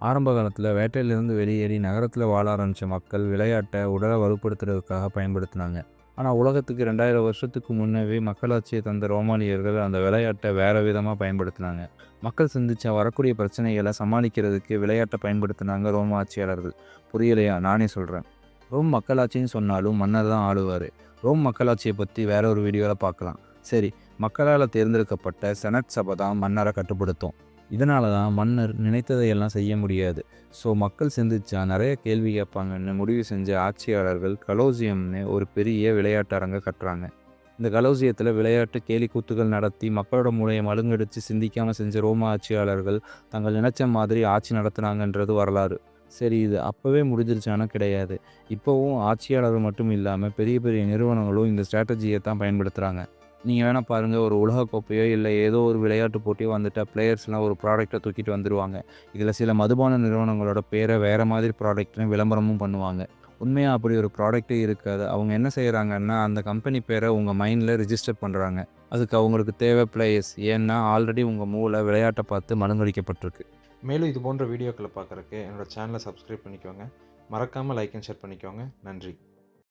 ஆரம்ப காலத்தில் வேட்டையிலிருந்து வெளியேறி நகரத்தில் வாழ ஆரம்பித்த மக்கள் விளையாட்டை உடலை வலுப்படுத்துறதுக்காக பயன்படுத்தினாங்க. ஆனால் உலகத்துக்கு 2000 வருஷத்துக்கு முன்னவே மக்களாட்சியை தந்த ரோமானியர்கள் அந்த விளையாட்டை வேறு விதமாக பயன்படுத்தினாங்க. மக்கள் சந்திச்ச வரக்கூடிய பிரச்சனைகளை சமாளிக்கிறதுக்கு விளையாட்டை பயன்படுத்தினாங்க ரோம ஆட்சியாளர்கள். புரியலையா? நானே சொல்கிறேன். ரோம் மக்களாட்சின்னு சொன்னாலும் மன்னர் தான் ஆளுவார். ரோம் மக்களாட்சியை பற்றி வேற ஒரு வீடியோவில் பார்க்கலாம். சரி, மக்களால் தேர்ந்தெடுக்கப்பட்ட செனட் சபை தான் மன்னரை கட்டுப்படுத்தும். இதனால தான் மன்னர் நினைத்ததையெல்லாம் செய்ய முடியாது. ஸோ மக்கள் சிந்திச்சா நிறைய கேள்வி கேட்பாங்கன்னு முடிவு செஞ்ச ஆட்சியாளர்கள் கலோசியம்னு ஒரு பெரிய விளையாட்டு அரங்கை கட்டுறாங்க. இந்த கலோசியத்தில் விளையாட்டு கேலி கூத்துகள் நடத்தி மக்களோட மூளையை மழுங்கடிச்சு சிந்திக்காமல் செஞ்ச ரோம ஆட்சியாளர்கள் தங்கள் நினைச்ச மாதிரி ஆட்சி நடத்துனாங்கன்றது வரலாறு. சரி, இது அப்போவே முடிஞ்சிருச்சானா கிடையாது. இப்போவும் ஆட்சியாளர்கள் மட்டும் இல்லாமல் பெரிய பெரிய நிறுவனங்களும் இந்த ஸ்ட்ராட்டஜியை தான் பயன்படுத்துகிறாங்க. நீங்கள் வேணால் பாருங்கள், ஒரு உலகக்கோப்பையோ இல்லை ஏதோ ஒரு விளையாட்டு போட்டியோ வந்துட்டால் பிளேயர்ஸ்லாம் ஒரு ப்ராடக்ட்டை தூக்கிட்டு வந்துடுவாங்க. இதில் சில மதுபான நிறுவனங்களோட பேரை வேறு மாதிரி ப்ராடக்ட்னு விளம்பரமும் பண்ணுவாங்க. உண்மையாக அப்படி ஒரு ப்ராடக்ட்டே இருக்காது. அவங்க என்ன செய்கிறாங்கன்னா, அந்த கம்பெனி பேரை உங்கள் மைண்டில் ரிஜிஸ்டர் பண்ணுறாங்க. அதுக்கு அவங்களுக்கு தேவை பிளேயர்ஸ். ஏன்னா ஆல்ரெடி உங்கள் மூளை விளையாட்டை பார்த்து மழுங்கடிக்கப்பட்டிருக்கு. மேலும் இது போன்ற வீடியோக்களை பார்க்குறக்கு என்னோட சேனலை சப்ஸ்கிரைப் பண்ணிக்கோங்க. மறக்காமல் லைக் அண்ட் ஷேர் பண்ணிக்கோங்க. நன்றி.